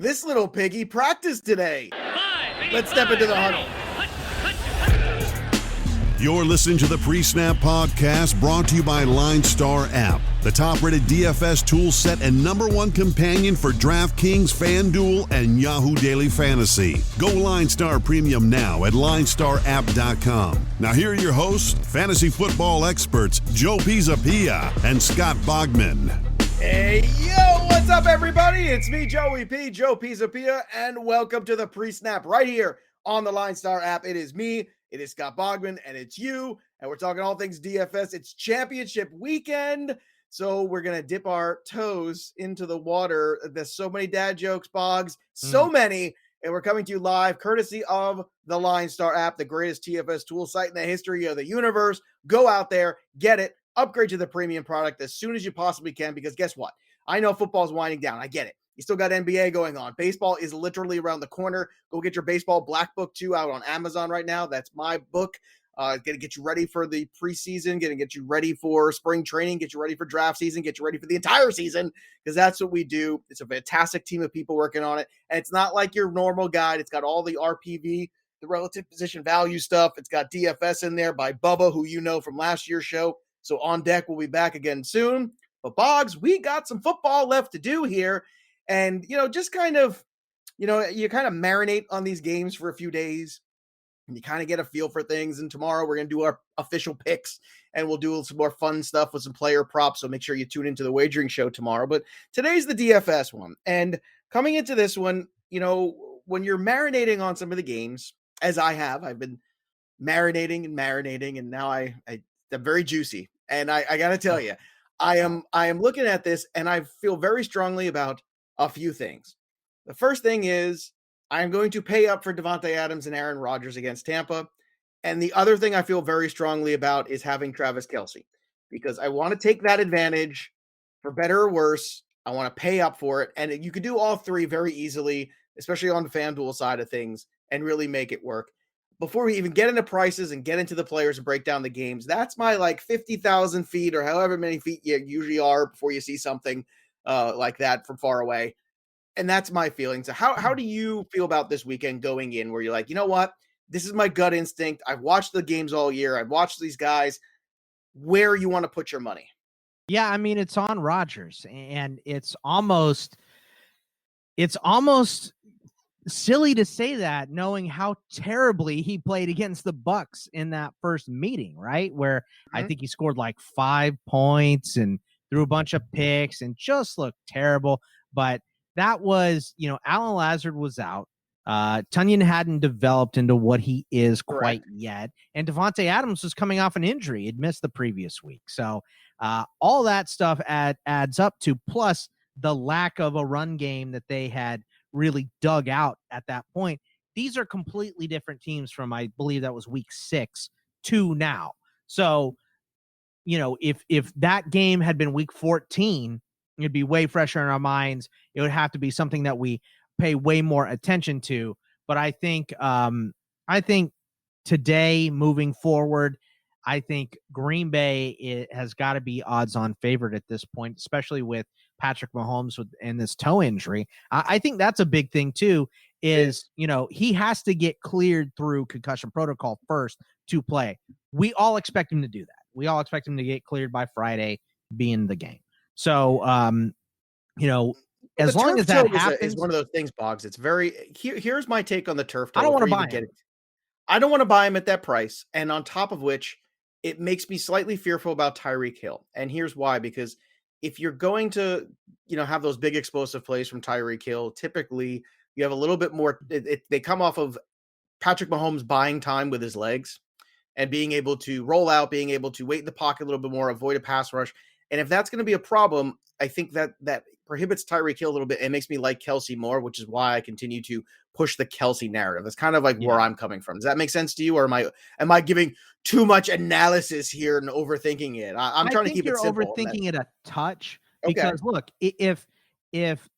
This little piggy practiced today. Let's step into the huddle. You're listening to the PreSnap Podcast, brought to you by LineStar app, the top-rated DFS tool set and #1 companion for DraftKings, FanDuel, and Yahoo Daily Fantasy. Go LineStar Premium now at LineStarApp.com. Now here are your hosts, fantasy football experts Joe Pisapia and Scott Bogman. Hey, yo, what's up, everybody? It's me, Joey P, Joe Pisapia, and welcome to the PreSnap right here on the LineStar app. It is me, it is Scott Bogman, and it's you, and we're talking all things DFS. It's championship weekend, so we're going to dip our toes into the water. There's so many dad jokes, Boggs, so many, and we're coming to you live courtesy of the LineStar app, the greatest TFS tool site in the history of the universe. Go out there, get it. Upgrade to the premium product as soon as you possibly can, because guess what? I know football's winding down. I get it. You still got NBA going on. Baseball is literally around the corner. Go get your baseball black book too out on Amazon right now. That's my book. Going to get you ready for the preseason, going to get you ready for spring training, get you ready for draft season, get you ready for the entire season, because that's what we do. It's a fantastic team of people working on it. And it's not like your normal guide. It's got all the RPV, the relative position value stuff. It's got DFS in there by Bubba, who you know from last year's show. So on deck, we'll be back again soon. But Boggs, we got some football left to do here. And, just kind of, you kind of marinate on these games for a few days. And you kind of get a feel for things. And tomorrow we're going to do our official picks. And we'll do some more fun stuff with some player props. So make sure you tune into the wagering show tomorrow. But today's the DFS one. And coming into this one, when you're marinating on some of the games, as I've been marinating. And now they're very juicy. And I got to tell you, I am looking at this and I feel very strongly about a few things. The first thing is I'm going to pay up for Davante Adams and Aaron Rodgers against Tampa. And the other thing I feel very strongly about is having Travis Kelce, because I want to take that advantage for better or worse. I want to pay up for it. And you could do all three very easily, especially on the FanDuel side of things, and really make it work. Before we even get into prices and get into the players and break down the games, that's my 50,000 feet or however many feet you usually are before you see something like that from far away. And that's my feeling. So how do you feel about this weekend going in where you're like, you know what? This is my gut instinct. I've watched the games all year. I've watched these guys. Where you want to put your money? Yeah, I mean, it's on Rodgers, and it's almost silly to say that, knowing how terribly he played against the Bucs in that first meeting, right? Where I think he scored 5 points and threw a bunch of picks and just looked terrible. But that was, Alan Lazard was out. Tunyon hadn't developed into what he is quite yet. And Davante Adams was coming off an injury. He'd missed the previous week. So all that stuff adds up to, plus the lack of a run game that they had really dug out at that point. These are completely different teams from, I believe that was week 6 to now. So, if that game had been week 14, it'd be way fresher in our minds. It would have to be something that we pay way more attention to. But I think today, moving forward, I think Green Bay has got to be odds-on favorite at this point, especially with Patrick Mahomes and this toe injury. I think that's a big thing too, is, he has to get cleared through concussion protocol first to play. We all expect him to do that. We all expect him to get cleared by Friday, be in the game. So, as long as that happens, is one of those things, Boggs. It's very, here's my take on the turf toe. I don't want to buy him. I don't want to buy him at that price. And on top of which, it makes me slightly fearful about Tyreek Hill. And here's why, because if you're going to, have those big explosive plays from Tyreek Hill, typically you have a little bit more, they come off of Patrick Mahomes buying time with his legs and being able to roll out, being able to wait in the pocket a little bit more, avoid a pass rush. And if that's going to be a problem, I think that prohibits Tyreek Hill a little bit. It makes me like Kelce more, which is why I continue to push the Kelce narrative. That's kind of where I'm coming from. Does that make sense to you? Or am I giving too much analysis here and overthinking it? I'm trying to keep it simple. You're overthinking it a touch, because look, if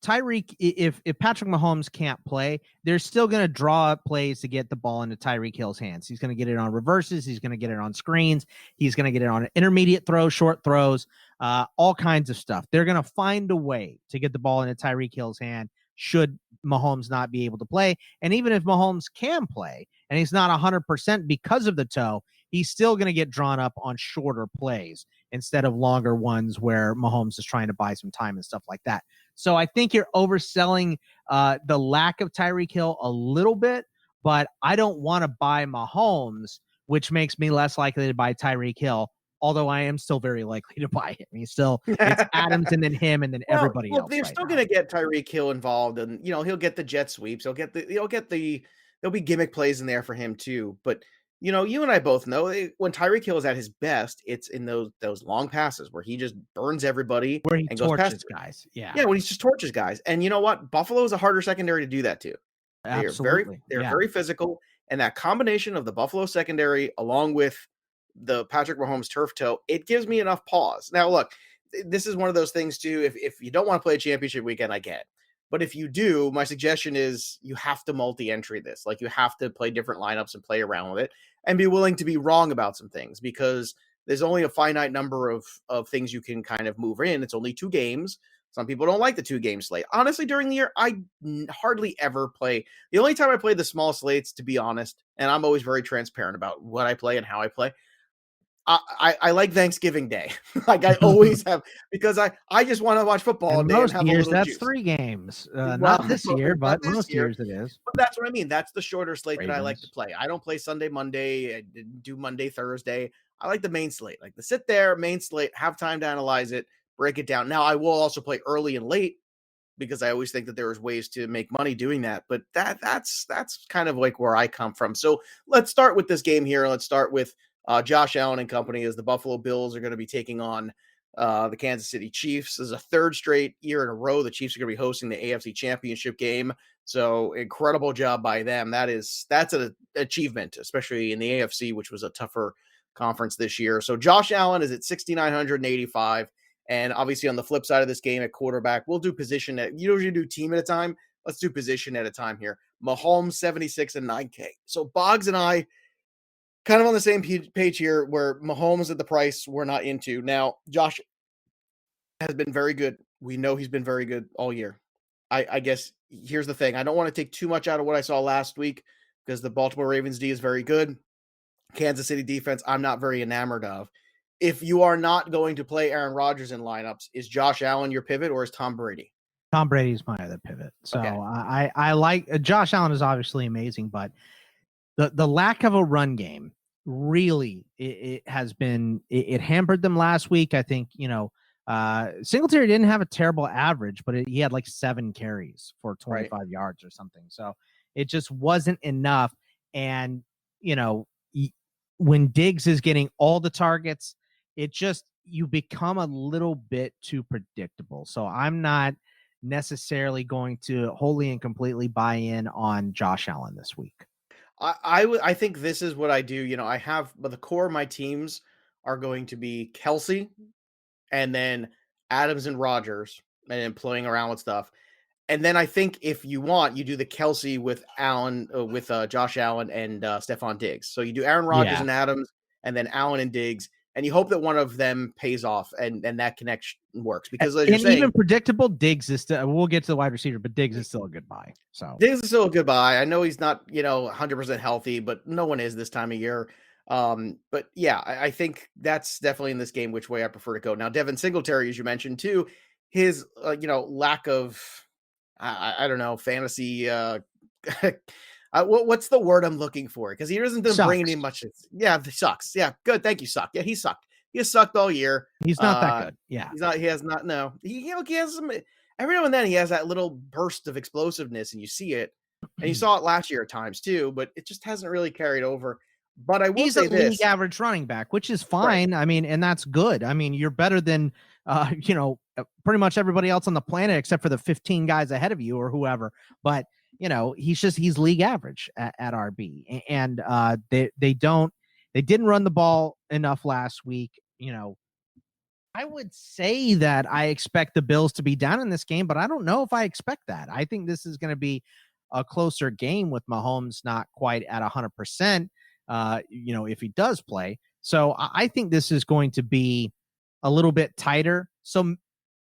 Patrick Mahomes can't play, they're still going to draw up plays to get the ball into Tyreek Hill's hands. He's going to get it on reverses. He's going to get it on screens. He's going to get it on intermediate throws, short throws, all kinds of stuff. They're going to find a way to get the ball into Tyreek Hill's hand, should Mahomes not be able to play. And even if Mahomes can play and he's not 100% because of the toe, he's still going to get drawn up on shorter plays instead of longer ones where Mahomes is trying to buy some time and stuff like that. So I think you're overselling the lack of Tyreek Hill a little bit, but I don't want to buy Mahomes, which makes me less likely to buy Tyreek Hill, although I am still very likely to buy him. It's Adams and then him and then everybody else. They're still going to get Tyreek Hill involved, and he'll get the jet sweeps. There'll be gimmick plays in there for him too. But you and I both know when Tyreek Hill is at his best, it's in those long passes where he just burns everybody, where he and torches goes past guys. Yeah, when he just torches guys. And you know what? Buffalo is a harder secondary to do that too. Absolutely, they're very physical, and that combination of the Buffalo secondary along with the Patrick Mahomes turf toe, it gives me enough pause. Now, look, this is one of those things too. If you don't want to play a championship weekend, I get. But if you do, my suggestion is you have to multi-entry this. Like, you have to play different lineups and play around with it and be willing to be wrong about some things, because there's only a finite number of things you can kind of move in. It's only 2 games. Some people don't like the 2-game slate. Honestly, during the year, I hardly ever play. The only time I play the small slates, to be honest, and I'm always very transparent about what I play and how I play, I like Thanksgiving Day. Like I always have, because I just want to watch football all day. Most and have years a little that's juice. 3 games. Not this year, but most years it is. But that's what I mean. That's the shorter slate Ravens. that I like to play. I don't play Sunday, Monday. I didn't do Monday, Thursday. I like the main slate, like the sit there, main slate, have time to analyze it, break it down. Now I will also play early and late, because I always think that there's ways to make money doing that. But that's kind of like where I come from. So let's start with this game here. Let's start with Josh Allen and company, as the Buffalo Bills are going to be taking on the Kansas City Chiefs. This is a 3rd straight year in a row the Chiefs are going to be hosting the AFC Championship game. So incredible job by them. That's an achievement, especially in the AFC, which was a tougher conference this year. So Josh Allen is at 6,985. And obviously on the flip side of this game at quarterback, we'll do position you usually do team at a time. Let's do position at a time here. Mahomes 76 and 9K. So Boggs and I kind of on the same page here, where Mahomes at the price we're not into. Now, Josh has been very good. We know he's been very good all year. I guess here's the thing. I don't want to take too much out of what I saw last week, because the Baltimore Ravens D is very good. Kansas City defense, I'm not very enamored of. If you are not going to play Aaron Rodgers in lineups, is Josh Allen your pivot, or is Tom Brady? Tom Brady's my other pivot. So Okay. I like Josh Allen is obviously amazing, but the lack of a run game really it has been it hampered them last week. I think Singletary didn't have a terrible average, but he had like 7 carries for 25 yards or something. So it just wasn't enough. And when Diggs is getting all the targets, you become a little bit too predictable. So I'm not necessarily going to wholly and completely buy in on Josh Allen this week. I think this is what I do. I have, but the core of my teams are going to be Kelsey, and then Adams and Rodgers, and then playing around with stuff. And then I think if you want, you do the Kelsey with Allen, with Josh Allen and Stephon Diggs. So you do Aaron Rodgers and Adams, and then Allen and Diggs, and you hope that one of them pays off and that connection works. Because as you're saying, even predictable, Diggs is still. We'll get to the wide receiver, but Diggs is still a good buy. So Diggs is still a good buy. I know he's not 100% healthy, but no one is this time of year. But yeah, I think that's definitely in this game which way I prefer to go. Now, Devin Singletary, as you mentioned too, his lack of I don't know, fantasy what's the word I'm looking for? Because he doesn't bring any much. Yeah, sucks. Yeah, good. Thank you, suck. Yeah, he sucked. He has sucked all year. He's not that good. Yeah, he's not. He has not. No, he has some. Every now and then he has that little burst of explosiveness, and you see it, and you saw it last year at times too. But it just hasn't really carried over. But I will say this: he's a league average running back, which is fine. Right. I mean, and that's good. I mean, you're better than pretty much everybody else on the planet except for the 15 guys ahead of you or whoever. But he's league average at RB, and they didn't run the ball enough last week. I would say that I expect the Bills to be down in this game, but I don't know if I expect that. I think this is going to be a closer game with Mahomes not quite at 100%. If he does play. So I think this is going to be a little bit tighter. So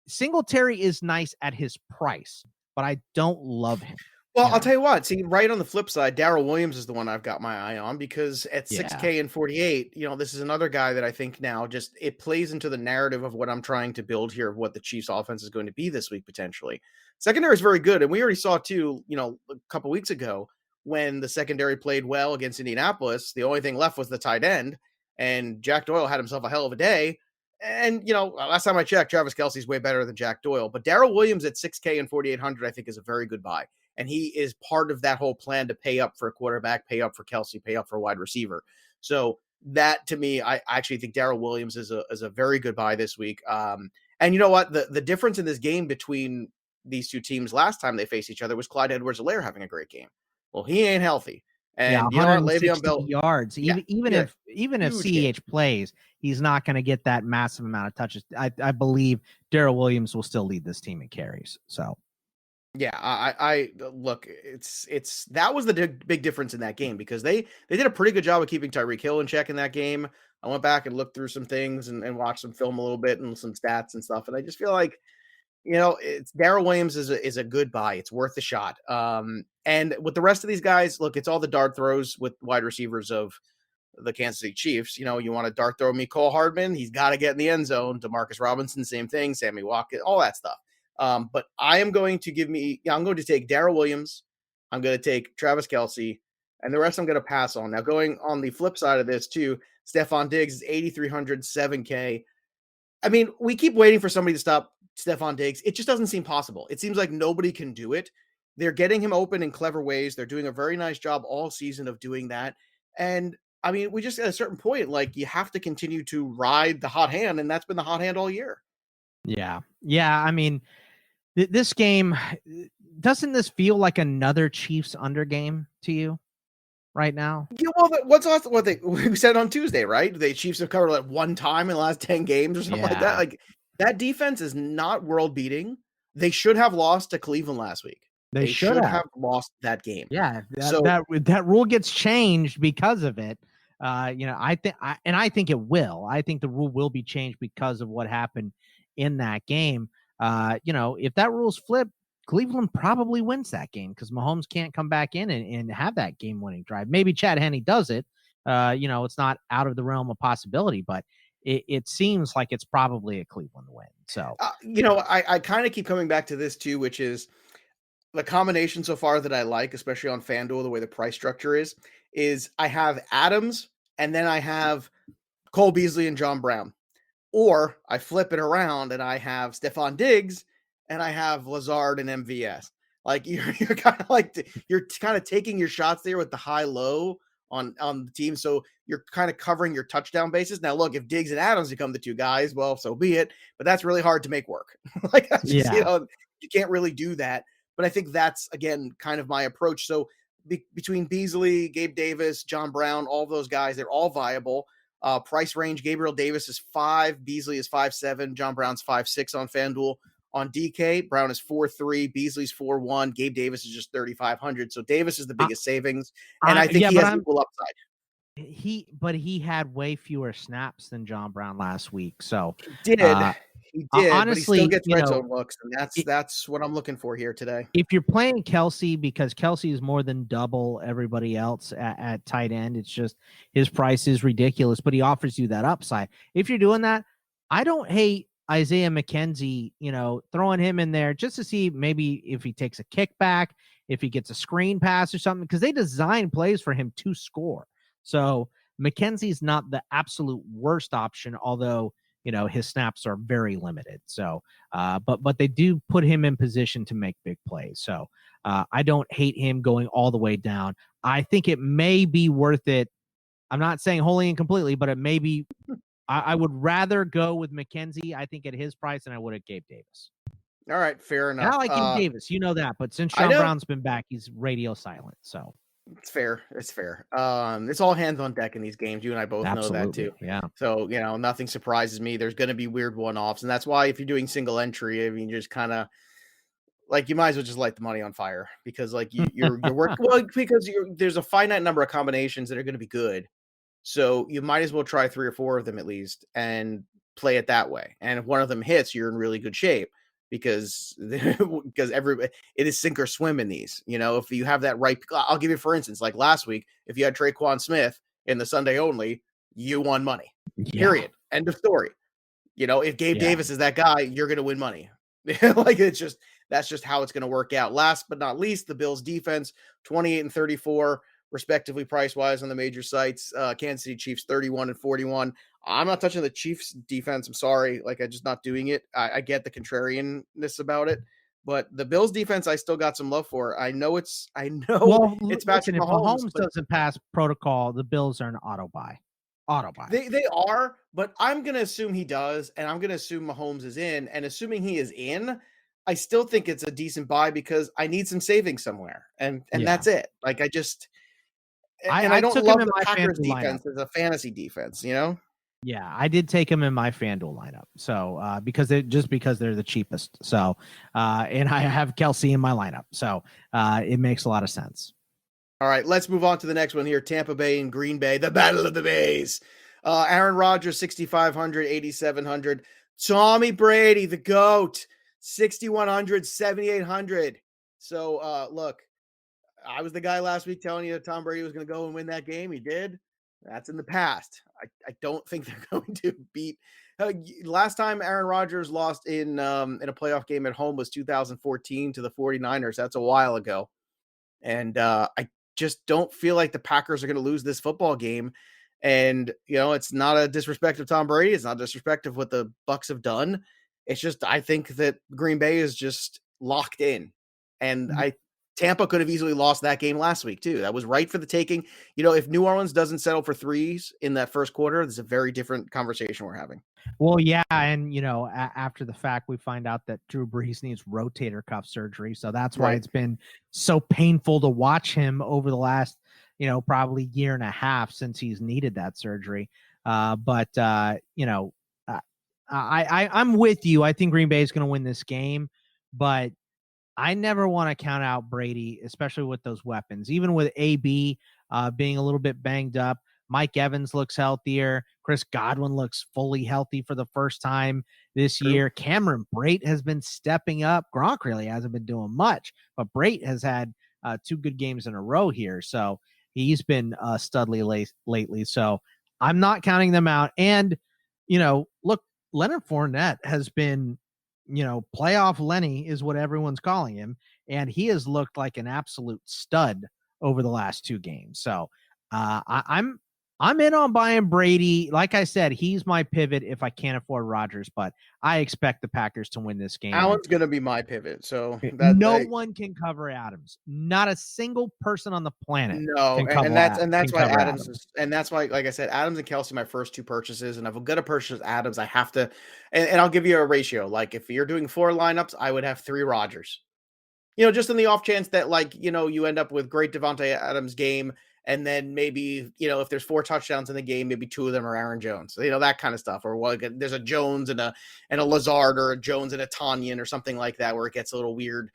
Singletary is nice at his price. but I don't love him. Well, I'll tell you what. See, right on the flip side, Darrell Williams is the one I've got my eye on because at Yeah. 6K and 48, this is another guy that I think now just it plays into the narrative of what I'm trying to build here of what the Chiefs offense is going to be this week potentially. Secondary is very good, and we already saw too, a couple weeks ago when the secondary played well against Indianapolis, the only thing left was the tight end, and Jack Doyle had himself a hell of a day. And last time I checked, Travis Kelce's way better than Jack Doyle, but Darrell Williams at 6K and 4,800 I think is a very good buy. And he is part of that whole plan to pay up for a quarterback, pay up for Kelce, pay up for a wide receiver. So that to me, I actually think Darrell Williams is a very good buy this week. And you know what? The difference in this game between these two teams last time they faced each other was Clyde Edwards-Helaire having a great game. Well, he ain't healthy. And you know what? Le'Veon Bell yards. Even if CEH plays, he's not going to get that massive amount of touches. I believe Darrell Williams will still lead this team in carries. So. Yeah, I look, it's that was the big difference in that game because they did a pretty good job of keeping Tyreek Hill in check in that game. I went back and looked through some things and watched some film a little bit and some stats and stuff. And I just feel like, it's Darrell Williams is a good buy. It's worth a shot. And with the rest of these guys, look, it's all the dart throws with wide receivers of the Kansas City Chiefs. You want to dart throw Mecole Hardman, he's got to get in the end zone. Demarcus Robinson, same thing. Sammy Watkins, all that stuff. But I'm going to take Darrell Williams. I'm going to take Travis Kelce, and the rest I'm going to pass on. Now, going on the flip side of this too, Stephon Diggs is 8,300, 7K. I mean, we keep waiting for somebody to stop Stephon Diggs. It just doesn't seem possible. It seems like nobody can do it. They're getting him open in clever ways. They're doing a very nice job all season of doing that. And I mean, we just at a certain point, like you have to continue to ride the hot hand, and that's been the hot hand all year. Yeah. I mean, this game, doesn't this feel like another Chiefs under game to you right now? Yeah, well, we said on Tuesday, right? The Chiefs have covered like one time in the last 10 games or something like that. Like that defense is not world beating. They should have lost to Cleveland last week. They should have lost that game. Yeah, that rule gets changed because of it. I think it will. I think the rule will be changed because of what happened in that game. If that rule's flipped, Cleveland probably wins that game because Mahomes can't come back in and have that game-winning drive. Maybe Chad Henne does it. It's not out of the realm of possibility, but it seems like it's probably a Cleveland win. So, I kind of keep coming back to this too, which is the combination so far that I like, especially on FanDuel, the way the price structure is I have Adams and then I have Cole Beasley and John Brown. Or I flip it around and I have Stephon Diggs and I have Lazard and MVS. Like you're kind of taking your shots there with the high-low on the team. So you're kind of covering your touchdown bases. Now, look, if Diggs and Adams become the two guys, well, so be it. But that's really hard to make work. You can't really do that. But I think that's, again, kind of my approach. So between Beasley, Gabe Davis, John Brown, all those guys, they're all viable. Price range, Gabriel Davis is 5, Beasley is 5.7, John Brown's 5.6 on FanDuel. On DK, Brown is 4.3, Beasley's 4.1, Gabe Davis is just 3,500. So Davis is the biggest savings, and I think he has equal upside. He had way fewer snaps than John Brown last week. So he did. Honestly, but he still gets red zone looks, and that's what I'm looking for here today. If you're playing Kelce, because Kelce is more than double everybody else at tight end, it's just his price is ridiculous, but he offers you that upside. If you're doing that, I don't hate Isaiah McKenzie, throwing him in there just to see maybe if he takes a kickback, if he gets a screen pass or something, because they design plays for him to score. So McKenzie's not the absolute worst option, although his snaps are very limited. So, but they do put him in position to make big plays. So I don't hate him going all the way down. I think it may be worth it. I'm not saying wholly and completely, but it may be. I would rather go with McKenzie, I think, at his price than I would at Gabe Davis. All right, fair enough. And I like Gabe Davis, that. But since John Brown's been back, he's radio silent. So it's fair. It's fair. It's all hands on deck in these games. You and I both know that too. Yeah. So, nothing surprises me. There's going to be weird one-offs. And that's why if you're doing single entry, I mean, just kind of like, you might as well just light the money on fire because like you're working well, because there's a finite number of combinations that are going to be good. So you might as well try 3 or 4 of them at least and play it that way. And if one of them hits, you're in really good shape. because it is sink or swim in these. If you have that right, I'll give you for instance, like last week, if you had Traquan Smith in the Sunday only, you won money. Yeah. Period. End of story. If Gabe Davis is that guy, you're going to win money. That's just how it's going to work out. Last but not least, the Bills defense, 28 and 34, respectively, price-wise on the major sites. Kansas City Chiefs, 31 and 41. I'm not touching the Chiefs defense. I'm sorry. I'm just not doing it. I get the contrarianness about it, but the Bills defense, I still got some love for. I know it's Patrick Listen, if Mahomes doesn't pass protocol, the Bills are an auto buy. They are, but I'm going to assume he does, and I'm going to assume Mahomes is in, and assuming he is in, I still think it's a decent buy because I need some savings somewhere, and that's it. I don't love the Packers defense as a fantasy defense, Yeah, I did take him in my FanDuel lineup, so because they're the cheapest. So, and I have Kelsey in my lineup, so it makes a lot of sense. All right, let's move on to the next one here. Tampa Bay and Green Bay, the Battle of the Bays. Aaron Rodgers, 6,500, 8,700. Tommy Brady, the GOAT, 6,100, 7,800. So, look, I was the guy last week telling you that Tom Brady was going to go and win that game. He did. That's in the past. I don't think they're going to beat. Last time Aaron Rodgers lost in a playoff game at home was 2014 to the 49ers. That's a while ago. And I just don't feel like the Packers are going to lose this football game. And, it's not a disrespect of Tom Brady. It's not a disrespect of what the Bucs have done. It's just, I think that Green Bay is just locked in. And Tampa could have easily lost that game last week too. That was right for the taking. If New Orleans doesn't settle for threes in that first quarter, it's a very different conversation we're having. Well, yeah, and after the fact, we find out that Drew Brees needs rotator cuff surgery, so that's why it's been so painful to watch him over the last, probably year and a half since he's needed that surgery. I'm with you. I think Green Bay is going to win this game, but I never want to count out Brady, especially with those weapons. Even with AB being a little bit banged up, Mike Evans looks healthier. Chris Godwin looks fully healthy for the first time this year. Cameron Brate has been stepping up. Gronk really hasn't been doing much, but Brate has had 2 good games in a row here. So he's been studly lately. So I'm not counting them out. And, look, Leonard Fournette has been, playoff Lenny is what everyone's calling him. And he has looked like an absolute stud over the last 2 games. So I'm in on buying Brady. Like I said, he's my pivot if I can't afford Rodgers, but I expect the Packers to win this game. Allen's going to be my pivot. So no one can cover Adams. Not a single person on the planet. No, and that's why Adams is, and that's why, like I said, Adams and Kelsey, my first 2 purchases, and if I'm going to purchase Adams, I have to, and I'll give you a ratio. Like if you're doing 4 lineups, I would have 3 Rodgers. Just in the off chance that you end up with great Devontae Adams game. And then maybe, if there's 4 touchdowns in the game, maybe 2 of them are Aaron Jones, that kind of stuff. Or there's a Jones and a Lazard, or a Jones and a Tanyan or something like that, where it gets a little weird,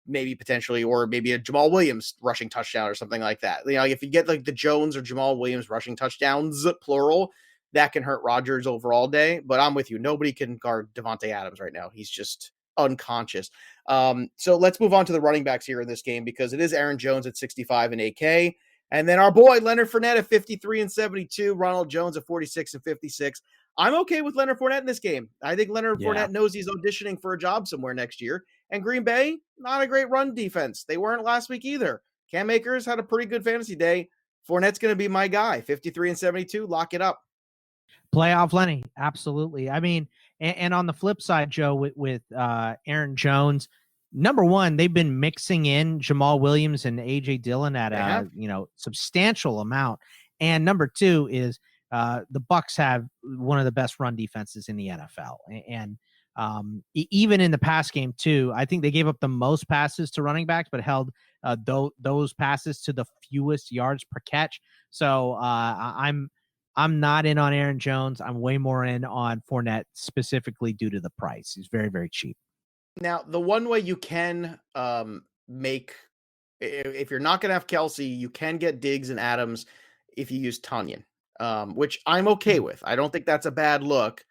maybe potentially, or maybe a Jamal Williams rushing touchdown or something like that. If you get like the Jones or Jamal Williams rushing touchdowns, plural, that can hurt Rodgers overall day. But I'm with you. Nobody can guard Devontae Adams right now. He's just unconscious. So let's move on to the running backs here in this game, because it is Aaron Jones at 65 and 8K. And then our boy Leonard Fournette at 53 and 72, Ronald Jones at 46 and 56. I'm okay with Leonard Fournette in this game. I think Leonard Fournette knows he's auditioning for a job somewhere next year. And Green Bay, not a great run defense. They weren't last week either. Cam Akers had a pretty good fantasy day. Fournette's going to be my guy. 53 and 72, lock it up. Playoff Lenny, absolutely. I mean, and on the flip side, Joe, with Aaron Jones, number one, they've been mixing in Jamal Williams and A.J. Dillon at a substantial amount. And number 2 is the Bucs have one of the best run defenses in the NFL. And even in the pass game too, I think they gave up the most passes to running backs, but held those passes to the fewest yards per catch. So I'm not in on Aaron Jones. I'm way more in on Fournette, specifically due to the price. He's very, very cheap. Now, the one way you can make, if you're not going to have Kelsey, you can get Diggs and Adams if you use Tanyan, which I'm okay with. I don't think that's a bad look.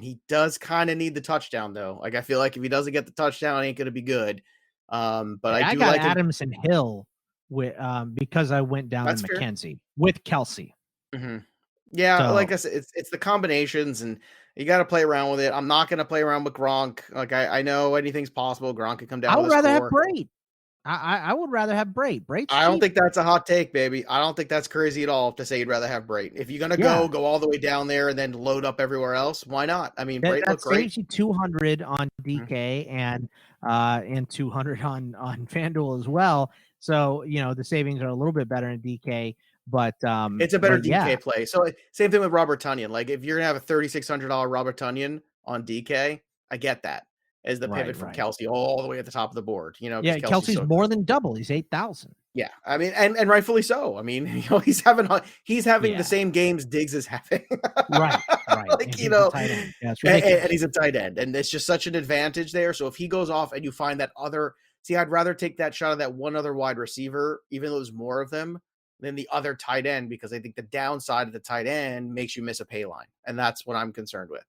He does kind of need the touchdown though. Like, I feel like if he doesn't get the touchdown, it ain't going to be good. But I I do got like him. Adams and Hill with because I went down That's to fair. McKenzie with Kelsey. Yeah, So, like I said, it's the combinations, and you got to play around with it. I'm not going to play around with Gronk. Like, I know anything's possible. Gronk could come down I with would a rather have score. Braid. I would rather have Braid. Braid's I don't cheap. think that's a hot take, baby. I don't think that's crazy at all to say you'd rather have Brayton. If you're gonna Yeah. go all the way down there and then load up everywhere else, why not? I mean, That, Brayton that looked great. saves you 200 on Mhm. DK and 200 on FanDuel as well. So the savings are a little bit better in DK, but It's a better yeah, DK play. So same thing with Robert Tunyon. Like, if you're gonna have a $3,600 Robert Tunyon on DK, I get that as the pivot from right. Kelsey all the way at the top of the board. Because Yeah, Kelsey's Kelsey's so more good. than double. He's 8,000. Yeah, I mean, and rightfully so. I mean, he's having Yeah. the same games Diggs is having. Right. Like, And he's a tight end. Yeah, it's and ridiculous. he's a tight end, and it's just such an advantage there. So if he goes off and you find that other, see, I'd rather take that shot of that one other wide receiver, even though there's more of them, than the other tight end, because I think the downside of the tight end makes you miss a pay line, and that's what I'm concerned with.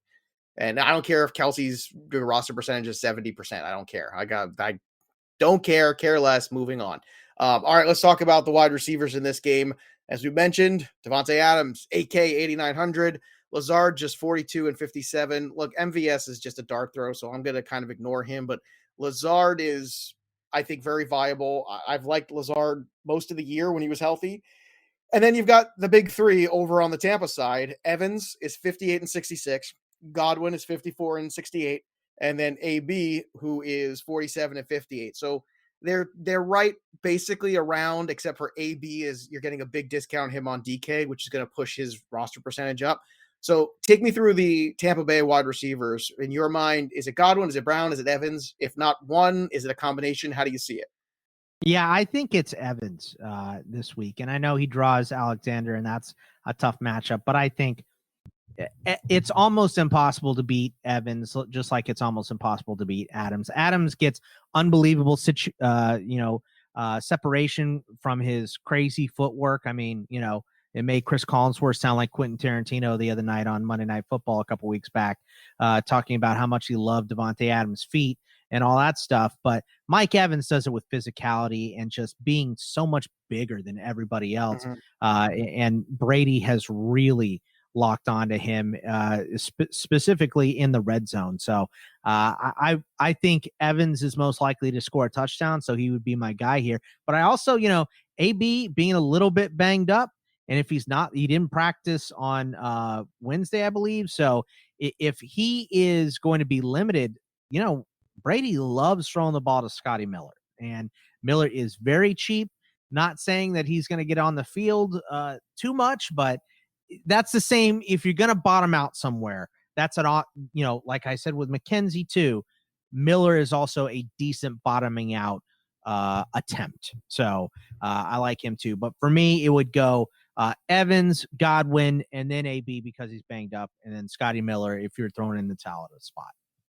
And I don't care if Kelsey's roster percentage is 70%. I don't care. I don't care less. Moving on. All right, let's talk about the wide receivers in this game. As we mentioned, Devontae Adams, 8K, 8,900. Lazard, just 42 and 57. Look, MVS is just a dart throw, so I'm going to kind of ignore him. But Lazard is, I think, very viable. I've liked Lazard most of the year when he was healthy. And then you've got the big three over on the Tampa side. Evans is 58 and 66. Godwin is 54 and 68. And then AB, who is 47 and 58. So they're right basically around, except for AB is you're getting a big discount him on DK, which is going to push his roster percentage up. So take me through the Tampa Bay wide receivers. In your mind, is it Godwin? Is it Brown? Is it Evans? If not one, is it a combination? How do you see it? Yeah, I think it's Evans this week. And I know he draws Alexander, and that's a tough matchup. But I think it's almost impossible to beat Evans, just like it's almost impossible to beat Adams. Adams gets unbelievable separation from his crazy footwork. I mean, it made Chris Collinsworth sound like Quentin Tarantino the other night on Monday Night Football a couple weeks back, talking about how much he loved Devontae Adams' feet and all that stuff. But Mike Evans does it with physicality and just being so much bigger than everybody else. And Brady has really locked onto him specifically in the red zone. So I think Evans is most likely to score a touchdown. So he would be my guy here. But I also, AB being a little bit banged up. And if he's not, he didn't practice on Wednesday, I believe. So if he is going to be limited, Brady loves throwing the ball to Scotty Miller. And Miller is very cheap. Not saying that he's going to get on the field too much, but that's the same. If you're going to bottom out somewhere, that's like I said with McKenzie too, Miller is also a decent bottoming out attempt. So I like him too. But for me, it would go Evans, Godwin, and then AB because he's banged up, and then Scotty Miller if you're throwing in the towel at a spot.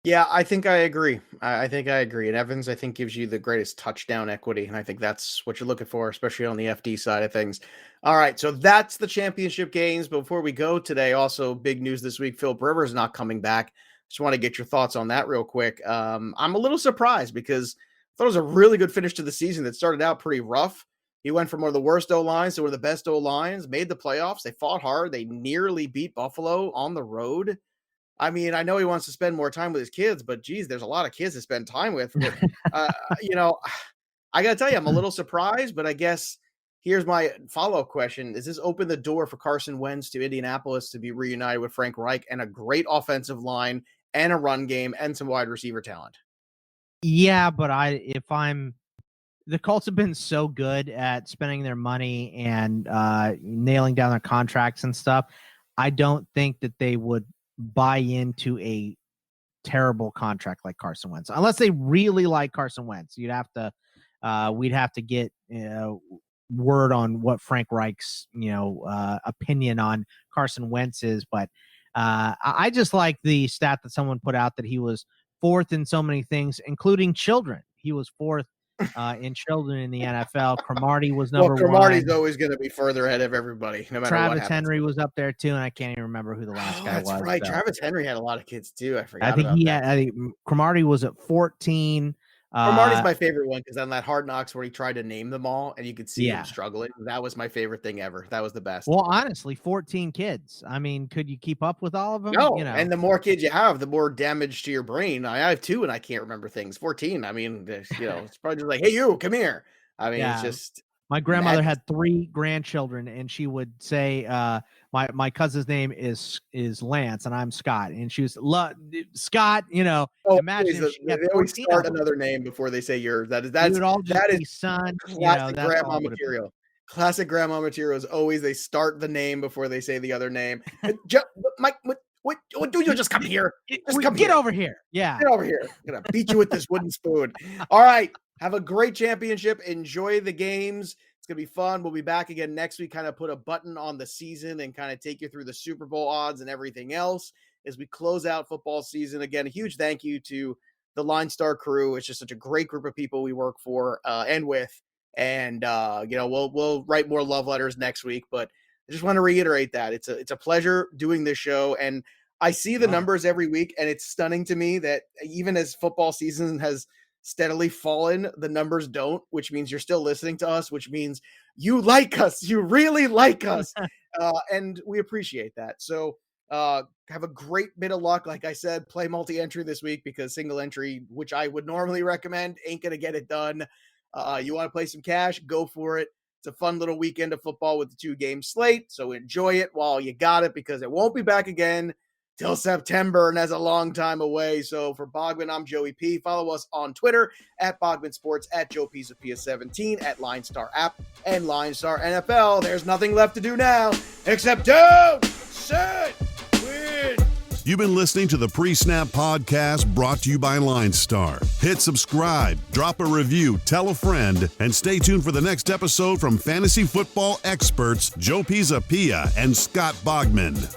Yeah, I think I agree. I think I agree. And Evans, I think, gives you the greatest touchdown equity. And I think that's what you're looking for, especially on the FD side of things. All right, so that's the championship games. But before we go today, also big news this week, Philip Rivers not coming back. Just want to get your thoughts on that real quick. I'm a little surprised because I thought it was a really good finish to the season that started out pretty rough. He went from one of the worst O-lines to one of the best O-lines, made the playoffs. They fought hard. They nearly beat Buffalo on the road. I mean, I know he wants to spend more time with his kids, but geez, there's a lot of kids to spend time with. But, I got to tell you, I'm a little surprised, but I guess here's my follow-up question. Does this open the door for Carson Wentz to Indianapolis to be reunited with Frank Reich and a great offensive line and a run game and some wide receiver talent? Yeah, but the Colts have been so good at spending their money and nailing down their contracts and stuff. I don't think that they would buy into a terrible contract like Carson Wentz, unless they really like Carson Wentz. We'd have to get word on what Frank Reich's opinion on Carson Wentz is. But I just like the stat that someone put out that he was fourth in so many things, including children. He was fourth in children in the NFL. Cromartie was number one. Cromartie's always going to be further ahead of everybody, no matter what happens. Travis Henry was up there too, and I can't even remember who the last guy was. That's right. So. Travis Henry had a lot of kids too. I forgot. I think Cromartie was at 14. Cromartie's my favorite one because on that Hard Knocks where he tried to name them all and you could see him struggling. That was my favorite thing ever. That was the best. Well, honestly, 14 kids. I mean, could you keep up with all of them? No, and the more kids you have, the more damage to your brain. I have 2 and I can't remember things. 14. I mean, it's probably just like, hey, you come here. I mean, it's just. My grandmother had 3 grandchildren, and she would say, "My cousin's name is Lance, and I'm Scott." And she was Scott. Imagine they always start another name before they say yours. That is son. Classic grandma material. Classic grandma material is always they start the name before they say the other name. Mike, what do you just come here? Get over here. Yeah, get over here. I'm gonna beat you with this wooden spoon. All right. Have a great championship. Enjoy the games. It's going to be fun. We'll be back again next week, kind of put a button on the season and kind of take you through the Super Bowl odds and everything else as we close out football season. Again, a huge thank you to the LineStar crew. It's just such a great group of people we work for and with. And, we'll write more love letters next week. But I just want to reiterate that. It's a pleasure doing this show. And I see the numbers every week, and it's stunning to me that even as football season has steadily fallen, the numbers don't, which means you're still listening to us, which means you like us. You really like us. And we appreciate that. So have a great bit of luck. Like I said, play multi-entry this week because single entry, which I would normally recommend, ain't going to get it done. You want to play some cash, go for it. It's a fun little weekend of football with the 2-game slate. So enjoy it while you got it because it won't be back again till September, and that's a long time away. So for Bogman, I'm Joey P. Follow us on Twitter at Bogman Sports, at Joe Pisapia 17, at LineStar app, and LineStar NFL. There's nothing left to do now except don't sit, win. You've been listening to the PreSnap Podcast brought to you by LineStar. Hit subscribe, drop a review, tell a friend, and stay tuned for the next episode from fantasy football experts Joe Pisapia and Scott Bogman.